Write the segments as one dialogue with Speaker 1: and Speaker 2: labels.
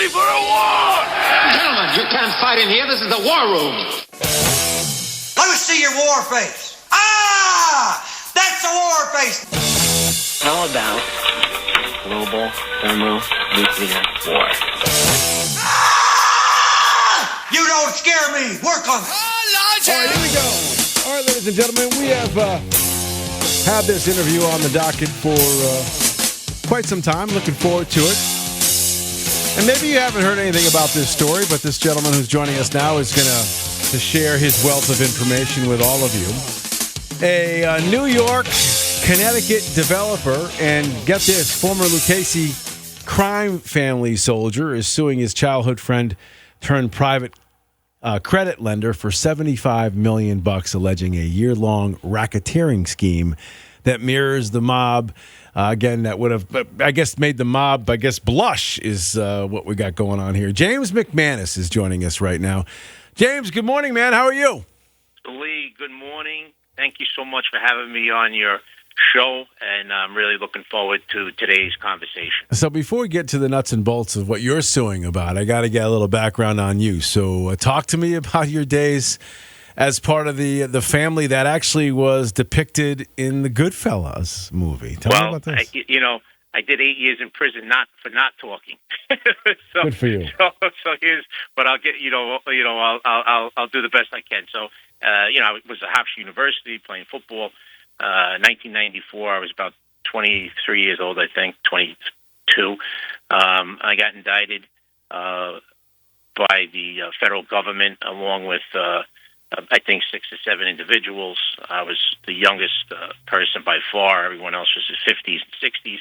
Speaker 1: ready for a war!
Speaker 2: Gentlemen, you can't fight in here. This is the war room.
Speaker 3: Let me see your war face. Ah! That's the war face!
Speaker 4: How about global thermonuclear war?
Speaker 3: Ah! You don't scare me. Work on it.
Speaker 5: All right, here we go. All right, ladies and gentlemen, we have had this interview on the docket for quite some time. Looking forward to it. And maybe you haven't heard anything about this story, but this gentleman who's joining us now is going to share his wealth of information with all of you. A New York, Connecticut developer, and get this, former Lucchese crime family soldier is suing his childhood friend turned private credit lender for $75 million, alleging a year-long racketeering scheme that mirrors the mob. Again, that would have, I guess, made the mob, blush is what we got going on here. James McManus is joining us right now. James, good morning, man. How are you?
Speaker 6: Lee, good morning. Thank you so much for having me on your show, and I'm really looking forward to today's conversation.
Speaker 5: So before we get to the nuts and bolts of what you're suing about, I got to get a little background on you. So talk to me about your days as part of the family that actually was depicted in the Goodfellas movie. Tell me about this.
Speaker 6: I did 8 years in prison for not talking. So,
Speaker 5: good for you.
Speaker 6: So here's, but I'll get I'll do the best I can. So I was at Hofstra University playing football. 1994, I was about 23 years old, I think, 22. I got indicted by the federal government along with, I think, 6 or 7 individuals. I was the youngest person by far. Everyone else was in 50s and 60s.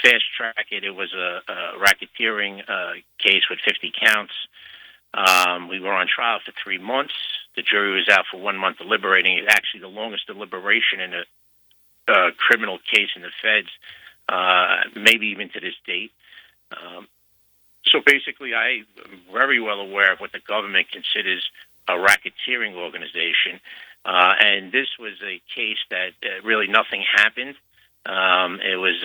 Speaker 6: Fast track it. It was a racketeering case with 50 counts. We were on trial for 3 months. The jury was out for 1 month deliberating. It's actually the longest deliberation in a criminal case in the feds, maybe even to this date. So basically, I am very well aware of what the government considers a racketeering organization. And this was a case that really nothing happened. It was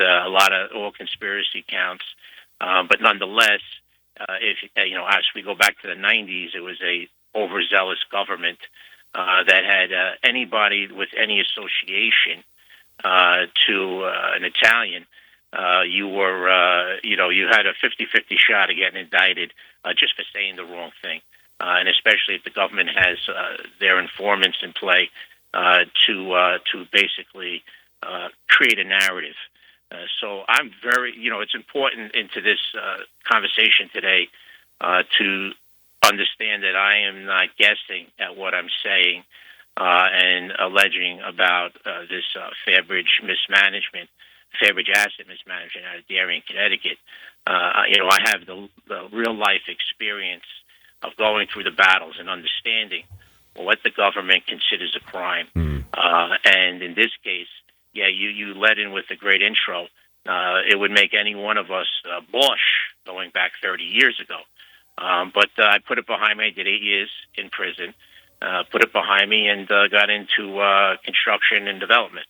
Speaker 6: all conspiracy counts. But nonetheless, as we go back to the 90s, it was a overzealous government that had anybody with any association to an Italian. You had a 50-50 shot of getting indicted just for saying the wrong thing. And especially if the government has their informants in play to basically create a narrative. So I'm very, it's important into this conversation today to understand that I am not guessing at what I'm saying and alleging about this Fairbridge asset mismanagement out of Darien, Connecticut. I have the real life experience of going through the battles and understanding what the government considers a crime. And in this case, you led in with a great intro. It would make any one of us blush going back 30 years ago. But I put it behind me. I did 8 years in prison, put it behind me, and got into construction and development.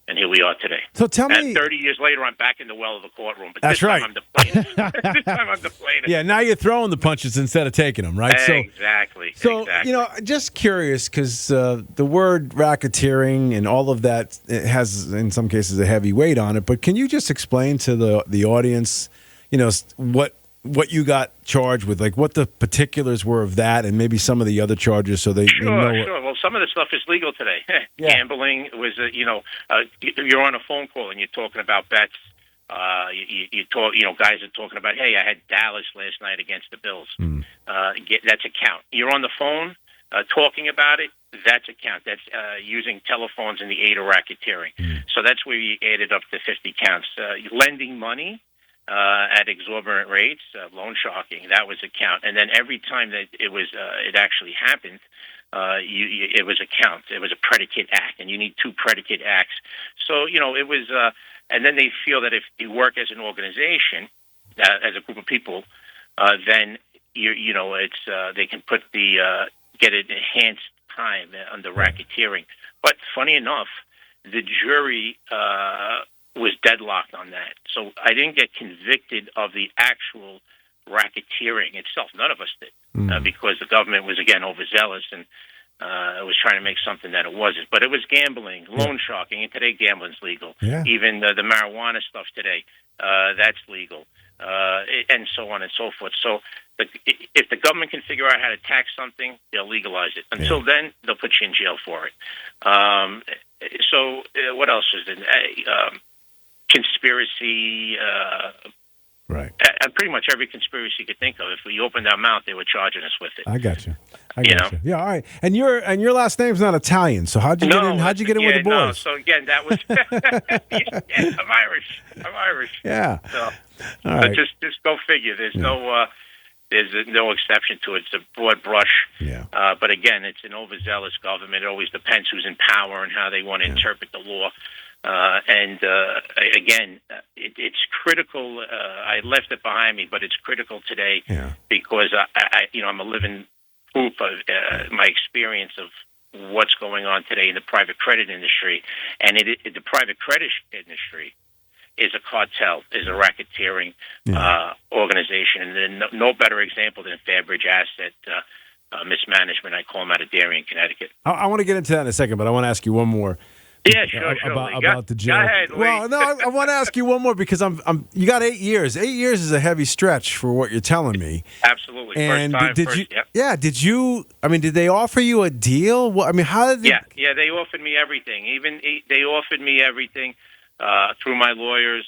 Speaker 6: And here we are today.
Speaker 5: So tell me,
Speaker 6: 30 years later, I'm back in the well of the courtroom. But
Speaker 5: that's right.
Speaker 6: Time I'm the plaintiff. This time I'm the plaintiff.
Speaker 5: Yeah, now you're throwing the punches instead of taking them, right?
Speaker 6: Exactly.
Speaker 5: So just curious, because the word racketeering and all of that, it has, in some cases, a heavy weight on it. But can you just explain to the audience, what you got charged with, like what the particulars were of that, and maybe some of the other charges, so they know.
Speaker 6: Sure. Well, some of the stuff is legal today.
Speaker 5: Yeah.
Speaker 6: Gambling was, you're on a phone call and you're talking about bets. You talk, guys are talking about, hey, I had Dallas last night against the Bills. That's a count. You're on the phone talking about it. That's a count. That's using telephones in the aid of racketeering. So that's where you added up to 50 counts. Lending money at exorbitant rates, loan sharking, that was a count. And then every time that it actually happened, it was a count. It was a predicate act, and you need 2 predicate acts. So it was. And then they feel that if you work as an organization, as a group of people, then they can put get an enhanced time under racketeering. But funny enough, the jury was deadlocked on that. So I didn't get convicted of the actual racketeering itself. None of us did because the government was, again, overzealous and was trying to make something that it wasn't. But it was gambling, loan sharking, and today gambling's legal.
Speaker 5: Yeah.
Speaker 6: Even the marijuana stuff today, that's legal, and so on and so forth. So if the government can figure out how to tax something, they'll legalize it. Until then, they'll put you in jail for it. So what else is it? Conspiracy.
Speaker 5: Right.
Speaker 6: Pretty much every conspiracy you could think of. If we opened our mouth, they were charging us with it.
Speaker 5: I got you.
Speaker 6: You know?
Speaker 5: Yeah, all right. And your last name's not Italian, so how'd you get in? How'd you get in with the boys?
Speaker 6: No. So again, that was I'm Irish.
Speaker 5: Yeah.
Speaker 6: So,
Speaker 5: all right.
Speaker 6: just go figure. There's no exception to it. It's a broad brush.
Speaker 5: Yeah.
Speaker 6: But again, it's an overzealous government. It always depends who's in power and how they want to interpret the law. Again, it's critical. I left it behind me, but it's critical today because I'm a living proof of my experience of what's going on today in the private credit industry, and the private credit industry is a cartel, is a racketeering organization, and then no better example than Fairbridge Asset Mismanagement. I call them out of Darien, Connecticut.
Speaker 5: I want to get into that in a second, but I want to ask you one more.
Speaker 6: Yeah, sure.
Speaker 5: About the jail.
Speaker 6: Go ahead, Lee.
Speaker 5: Well, no, I want to ask you one more because you got 8 years. 8 years is a heavy stretch for what you're telling me.
Speaker 6: Absolutely.
Speaker 5: And
Speaker 6: first time,
Speaker 5: did
Speaker 6: first,
Speaker 5: you?
Speaker 6: yep.
Speaker 5: Yeah. Did you? I mean, did they offer you a deal? How did they?
Speaker 6: Yeah. They offered me everything. They offered me everything through my lawyers.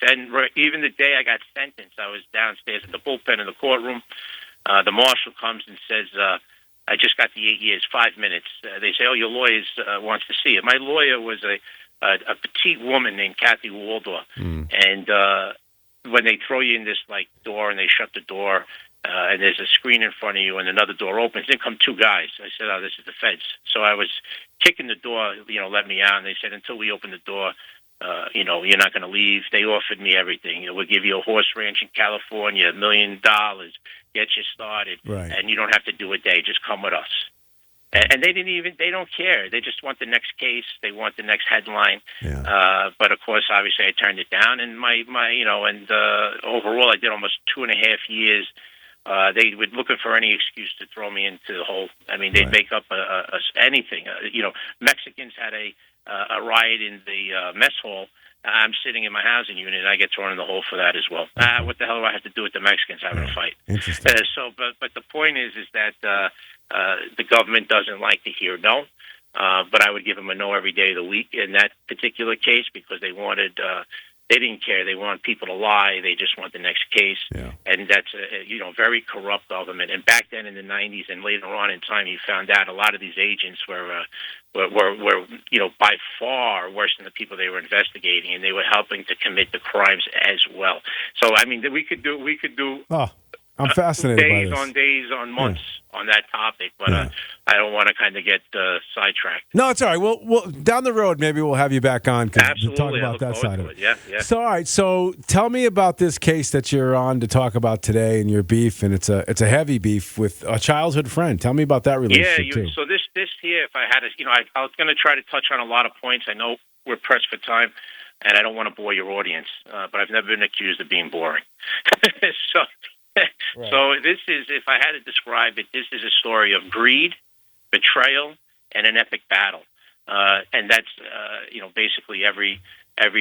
Speaker 6: Then even the day I got sentenced, I was downstairs in the bullpen in the courtroom. The marshal comes and says, I just got the 8 years, 5 minutes. They say, your lawyer wants to see it. My lawyer was a petite woman named Kathy Waldorf. And when they throw you in this door and they shut the door and there's a screen in front of you and another door opens, in come two guys. I said, this is the feds. So I was kicking the door, let me out. And they said, until we open the door, you're not going to leave. They offered me everything. We'll give you a horse ranch in California, $1 million, get you started, and you don't have to do a day. Just come with us. And they don't care. They just want the next case. They want the next headline.
Speaker 5: Yeah.
Speaker 6: But of course, obviously, I turned it down. And overall, I did almost 2.5 years. They were looking for any excuse to throw me into the hole. I mean, they'd make up anything. Mexicans had a riot in the mess hall. I'm sitting in my housing unit, and I get thrown in the hole for that as well. What the hell do I have to do with the Mexicans having a fight?
Speaker 5: Interesting.
Speaker 6: But the point is that the government doesn't like to hear no. But I would give them a no every day of the week in that particular case because they wanted. They didn't care. They want people to lie. They just want the next case.
Speaker 5: Yeah.
Speaker 6: And that's a very corrupt government. And back then in the 90s and later on in time, you found out a lot of these agents were by far worse than the people they were investigating, and they were helping to commit the crimes as well. So I mean, we could do.
Speaker 5: Oh, I'm fascinated by
Speaker 6: days
Speaker 5: this.
Speaker 6: on days on months on that topic, but I don't want to kind of get sidetracked.
Speaker 5: No, it's all right. Well, down the road, maybe we'll have you back on to talk about that side of it.
Speaker 6: Yeah.
Speaker 5: So, all right. So, tell me about this case that you're on to talk about today and your beef, and it's a heavy beef with a childhood friend. Tell me about that relationship too.
Speaker 6: So this here, if I had to, I was going to try to touch on a lot of points. I know we're pressed for time, and I don't want to bore your audience, but I've never been accused of being boring. So this is, if I had to describe it, this is a story of greed, betrayal, and an epic battle. And that's, basically every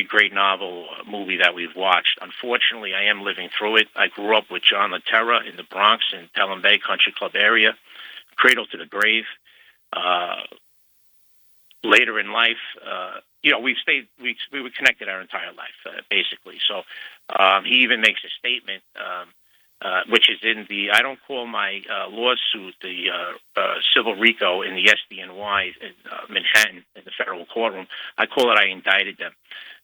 Speaker 6: great novel movie that we've watched. Unfortunately, I am living through it. I grew up with John LaTerra in the Bronx in Pelham Bay Country Club area, cradle to the grave. Later in life, we were connected our entire life, basically. So he even makes a statement, which is in I don't call my lawsuit the civil RICO in the SDNY in Manhattan in the federal courtroom. I call it I indicted them.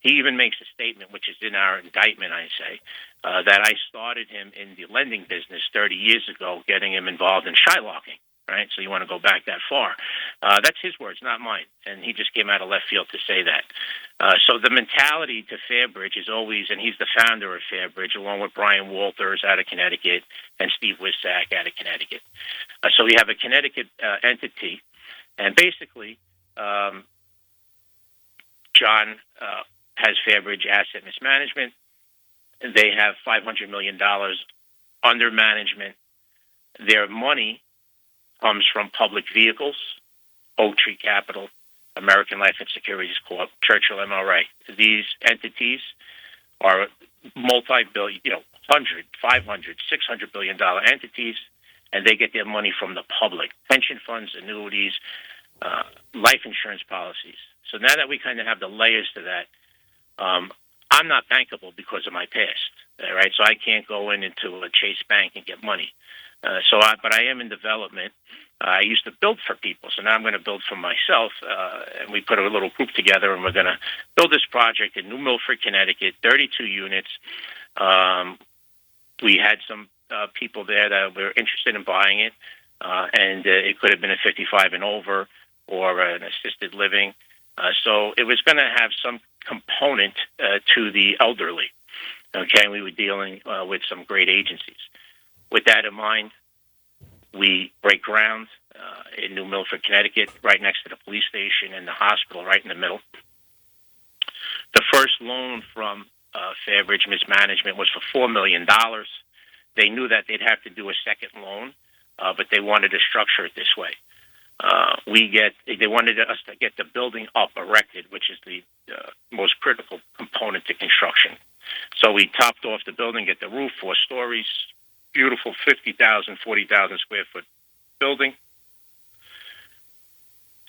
Speaker 6: He even makes a statement, which is in our indictment, I say, that I started him in the lending business 30 years ago, getting him involved in shylocking. Right, so you want to go back that far. That's his words, not mine. And he just came out of left field to say that. So the mentality to Fairbridge is always, and he's the founder of Fairbridge, along with Brian Walters out of Connecticut and Steve Wissack out of Connecticut. So we have a Connecticut entity, and basically John has Fairbridge Asset Mismanagement. They have $500 million under management. Their money comes from public vehicles, Oak Tree Capital, American Life and Securities Corp, Churchill MRA. These entities are multi-billion, 100, 500, $600 billion entities, and they get their money from the public, pension funds, annuities, life insurance policies. So now that we kind of have the layers to that, I'm not bankable because of my past, right? So I can't go into a Chase Bank and get money. But I am in development. I used to build for people, so now I'm going to build for myself. And we put a little group together, and we're going to build this project in New Milford, Connecticut, 32 units. We had some people there that were interested in buying it, and it could have been a 55 and over or an assisted living. So it was going to have some component to the elderly. Okay, we were dealing with some great agencies. With that in mind, we break ground in New Milford, Connecticut, right next to the police station and the hospital, right in the middle. The first loan from Fairbridge McManus was for $4 million. They knew that they'd have to do a second loan, but they wanted to structure it this way. They wanted us to get the building up, erected, which is the most critical component to construction. So we topped off the building, get the roof, 4 stories, beautiful 50,000, 40,000 square foot building.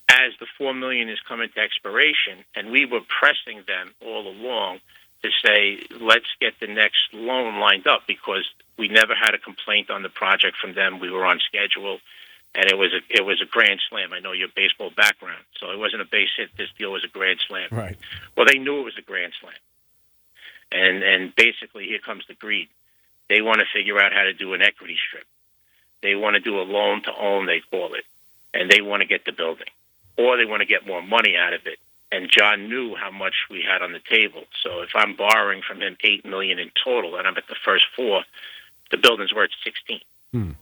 Speaker 6: As the $4 million is coming to expiration, and we were pressing them all along to say, let's get the next loan lined up, because we never had a complaint on the project from them. We were on schedule, and it was a grand slam. I know your baseball background, so it wasn't a base hit. This deal was a grand slam.
Speaker 5: Right.
Speaker 6: Well, they knew it was a grand slam, and basically here comes the greed. They want to figure out how to do an equity strip. They want to do a loan to own, they call it, and they want to get the building, or they want to get more money out of it. And John knew how much we had on the table. So if I'm borrowing from him $8 million in total, and I'm at the first 4, the building's worth $16.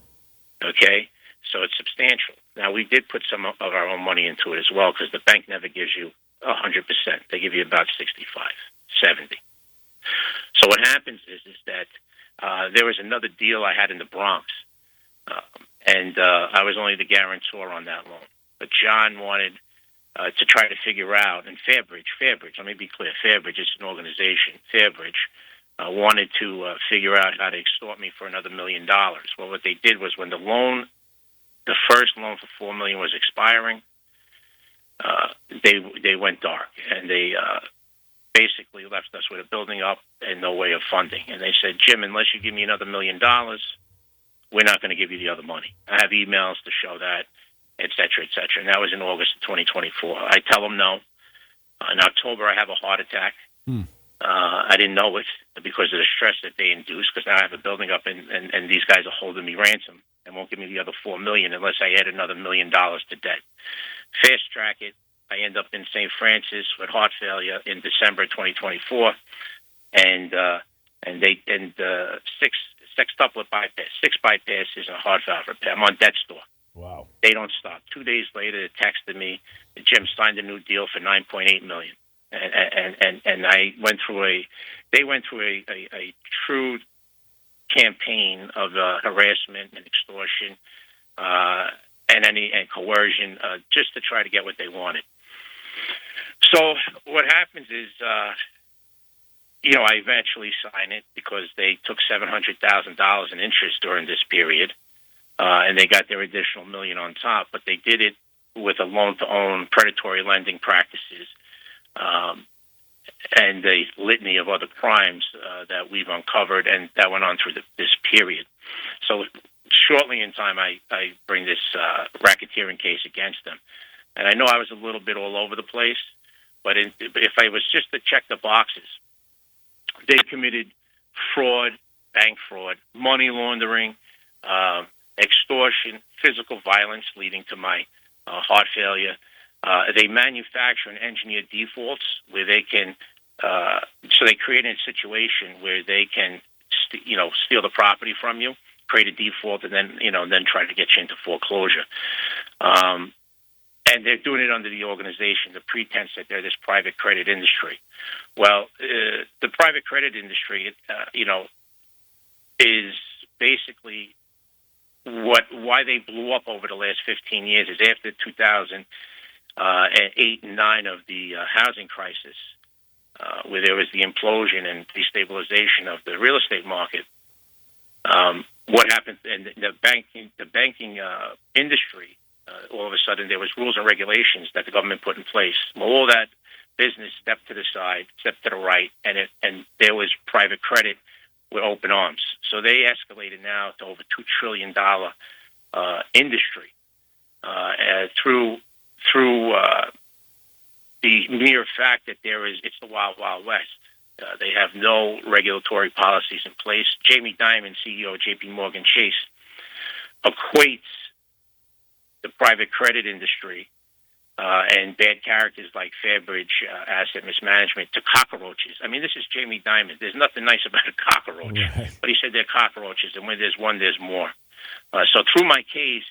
Speaker 6: Okay, so it's substantial. Now we did put some of our own money into it as well, because the bank never gives you 100%. They give you about 65, 70. So what happens is that there was another deal I had in the Bronx, and I was only the guarantor on that loan. But John wanted to try to figure out, and Fairbridge, let me be clear, Fairbridge is an organization. Fairbridge wanted to figure out how to extort me for another $1 million. Well, what they did was when the first loan for $4 million was expiring, they went dark, and they basically left us with a building up and no way of funding. And they said, Jim, unless you give me another $1 million, we're not going to give you the other money. I have emails to show that, et cetera, et cetera. And that was in August of 2024. I tell them no. In October, I have a heart attack. I didn't know it because of the stress that they induced, because now I have a building up, and these guys are holding me ransom and won't give me the other $4 million unless I add another $1 million to debt. Fast track it. I end up in St. Francis with heart failure in December 2024, and sextuplet bypass, 6 bypasses and a heart valve repair. I'm on death's door.
Speaker 5: Wow.
Speaker 6: They don't stop. 2 days later, they texted me. Jim signed a new deal for $9.8 million, and I went through they went through a true campaign of harassment and extortion and coercion just to try to get what they wanted. So what happens is, I eventually sign it because they took $700,000 in interest during this period, and they got their additional $1 million on top. But they did it with a loan-to-own predatory lending practices and a litany of other crimes that we've uncovered and that went on through this period. So shortly in time, I bring this racketeering case against them. And I know I was a little bit all over the place, but if I was just to check the boxes, they committed fraud, bank fraud, money laundering, extortion, physical violence leading to my heart failure. They manufacture and engineer defaults where they can, so they create a situation where they can, steal the property from you, create a default, and then try to get you into foreclosure. and they're doing it under the organization, the pretense that they're this private credit industry. Well, the private credit industry, is basically why they blew up over the last 15 years is after 2008 and 9 of the housing crisis, where there was the implosion and destabilization of the real estate market. What happened in the banking industry? All of a sudden, there was rules and regulations that the government put in place. Well, all that business stepped to the side, stepped to the right, and there was private credit with open arms. So they escalated now to over $2 trillion industry through the mere fact that it's the wild, wild west. They have no regulatory policies in place. Jamie Dimon, CEO of J.P. Morgan Chase, equates the private credit industry and bad characters like Fairbridge asset mismanagement to cockroaches. I mean, this is Jamie Dimon. There's nothing nice about a cockroach,
Speaker 5: right.
Speaker 6: But he said they're cockroaches, and when there's one, there's more. So through my case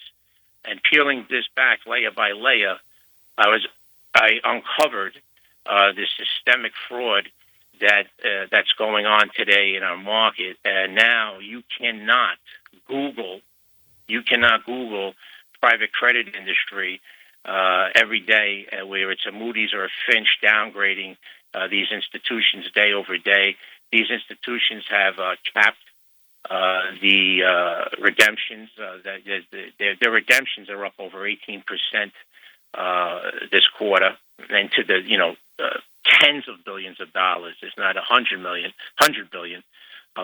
Speaker 6: and peeling this back layer by layer, I uncovered this systemic fraud that's going on today in our market, and now you cannot Google private credit industry every day, where it's a Moody's or a Finch downgrading these institutions day over day. These institutions have capped the redemptions. Their redemptions are up over 18% this quarter, and to the tens of billions of dollars. It's not 100 billion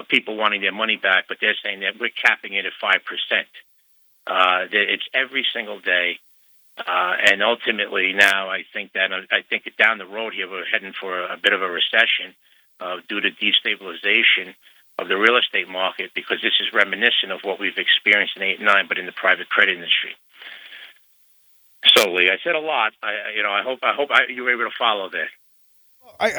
Speaker 6: people wanting their money back, but they're saying that we're capping it at 5%. It's every single day, and ultimately now I think down the road here we're heading for a bit of a recession due to destabilization of the real estate market, because this is reminiscent of what we've experienced in 8 and 9, but in the private credit industry. So, Lee, I said a lot. I hope you were able to follow that.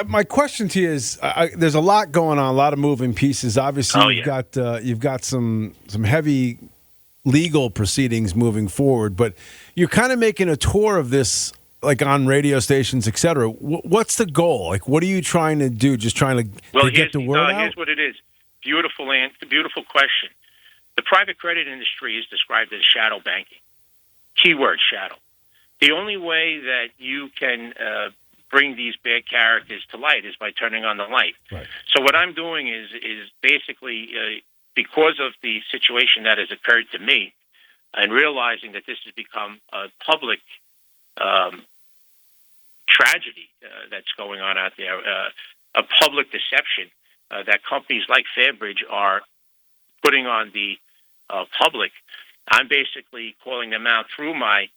Speaker 5: My question to you is: there's a lot going on, a lot of moving pieces. Obviously, you've got some heavy legal proceedings moving forward, but you're kind of making a tour of this, like on radio stations, et cetera. What's the goal? Like, what are you trying to do? Just trying to get the word out?
Speaker 6: Here's what it is. Beautiful question. The private credit industry is described as shadow banking. Keyword shadow. The only way that you can bring these bad characters to light is by turning on the light.
Speaker 5: Right.
Speaker 6: So what I'm doing is basically because of the situation that has occurred to me, and realizing that this has become a public tragedy that's going on out there, a public deception that companies like Fairbridge are putting on the public. I'm basically calling them out through my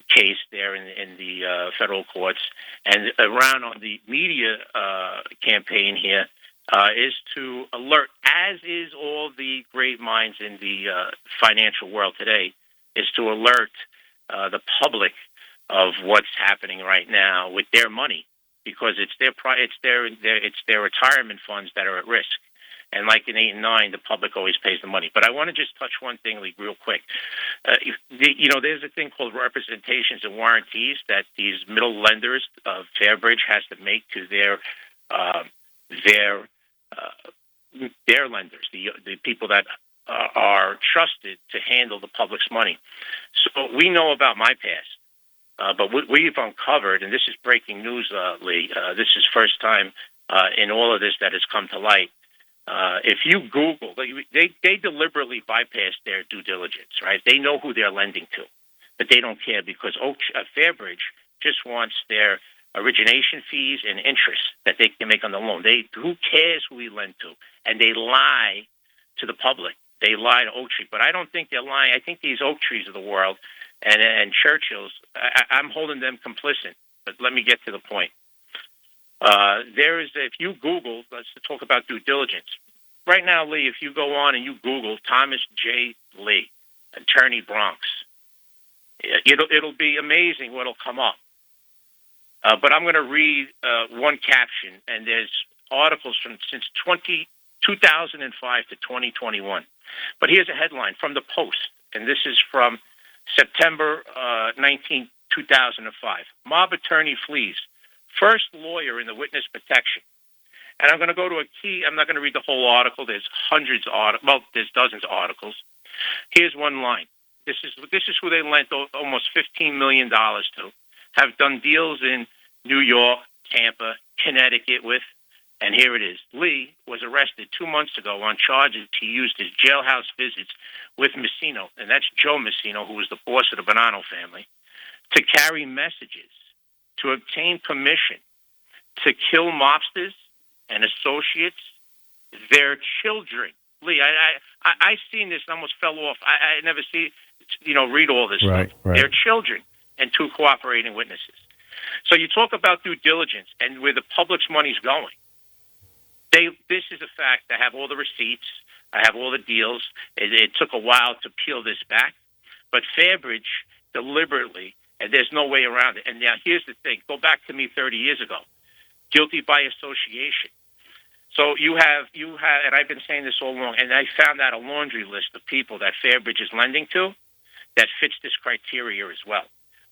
Speaker 6: case there in the federal courts, and around on the media campaign here is to alert, as is all the great minds in the financial world today, is to alert the public of what's happening right now with their money, because it's their retirement funds that are at risk. And like in 8 and 9, the public always pays the money. But I want to just touch one thing, Lee, real quick. There's a thing called representations and warranties that these middle lenders of Fairbridge has to make to their lenders, the people that are trusted to handle the public's money. So we know about my past, but we've uncovered, and this is breaking news, Lee. This is first time in all of this that has come to light. If you Google, they deliberately bypass their due diligence, right? They know who they're lending to, but they don't care, because Fairbridge just wants their origination fees and interest that they can make on the loan. Who cares who we lend to? And they lie to the public. They lie to Oak Tree, but I don't think they're lying. I think these Oak Trees of the world and Churchills, I'm holding them complicit. But let me get to the point. If you Google, let's talk about due diligence. Right now, Lee, if you go on and you Google Thomas J. Lee, attorney Bronx, it'll be amazing what'll come up. But I'm going to read one caption, and there's articles since 2005 to 2021. But here's a headline from the Post, and this is from September 19, 2005. Mob attorney flees. First lawyer in the witness protection. And I'm going to go to a key. I'm not going to read the whole article. There's hundreds of articles. Well, there's dozens of articles. Here's one line. This is who they lent almost $15 million to. Have done deals in New York, Tampa, Connecticut with. And here it is. Lee was arrested 2 months ago on charges he used his jailhouse visits with Messino, and that's Joe Messino, who was the boss of the Bonanno family, to carry messages, to obtain permission to kill mobsters and associates, their children. Lee, I seen this and almost fell off. I never read all this stuff.
Speaker 5: Right.
Speaker 6: Their children and 2 cooperating witnesses. So you talk about due diligence and where the public's money's going. This is a fact. I have all the receipts. I have all the deals. It took a while to peel this back. But Fairbridge deliberately, and there's no way around it. And now here's the thing. Go back to me 30 years ago. Guilty by association. So you have, and I've been saying this all along, and I found out a laundry list of people that Fairbridge is lending to that fits this criteria as well.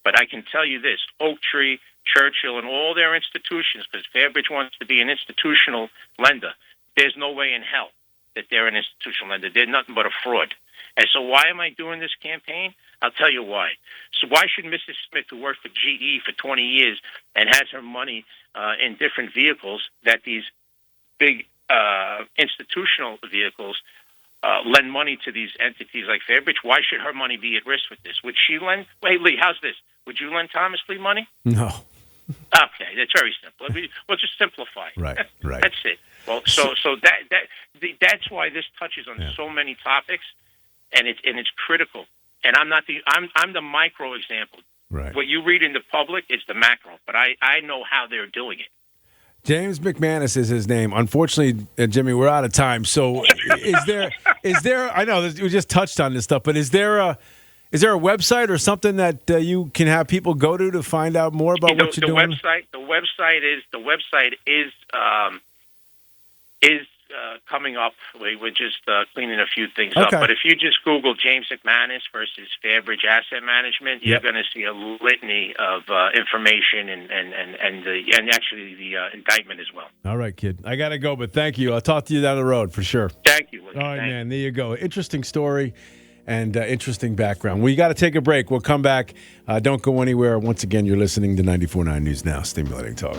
Speaker 6: But I can tell you this, Oaktree, Churchill, and all their institutions, because Fairbridge wants to be an institutional lender, there's no way in hell that they're an institutional lender. They're nothing but a fraud. And so why am I doing this campaign? I'll tell you why. So why should Mrs. Smith, who worked for GE for 20 years and has her money in different vehicles, that these big institutional vehicles lend money to these entities like Fairbridge, why should her money be at risk with this? Would she lend? Wait, Lee, how's this? Would you lend Thomas Lee money?
Speaker 5: No.
Speaker 6: Okay, that's very simple. We'll just simplify.
Speaker 5: Right.
Speaker 6: That's it. Well, so that's why this touches on so many topics, and it's critical. And I'm the micro example.
Speaker 5: Right.
Speaker 6: What you read in the public is the macro, but I know how they're doing it.
Speaker 5: James McManus is his name. Unfortunately, Jimmy, we're out of time. So is there? I know we just touched on this stuff, but is there a website or something that you can have people go to find out more about what you're doing?
Speaker 6: The website is coming up. We're just cleaning a few things up. But if you just Google James McManus versus Fairbridge Asset Management, you're going to see a litany of information and actually the indictment as well.
Speaker 5: All right, kid. I got to go, but thank you. I'll talk to you down the road for sure.
Speaker 6: Thank you.
Speaker 5: All right, man. There you go. Interesting story and interesting background. We got to take a break. We'll come back. Don't go anywhere. Once again, you're listening to 94.9 News Now, Stimulating Talk.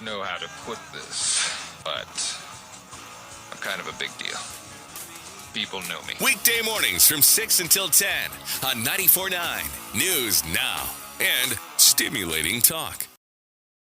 Speaker 1: Know how to put this, but I'm kind of a big deal. People know me.
Speaker 7: Weekday mornings from 6 until 10 on 94.9 News Now and Stimulating Talk.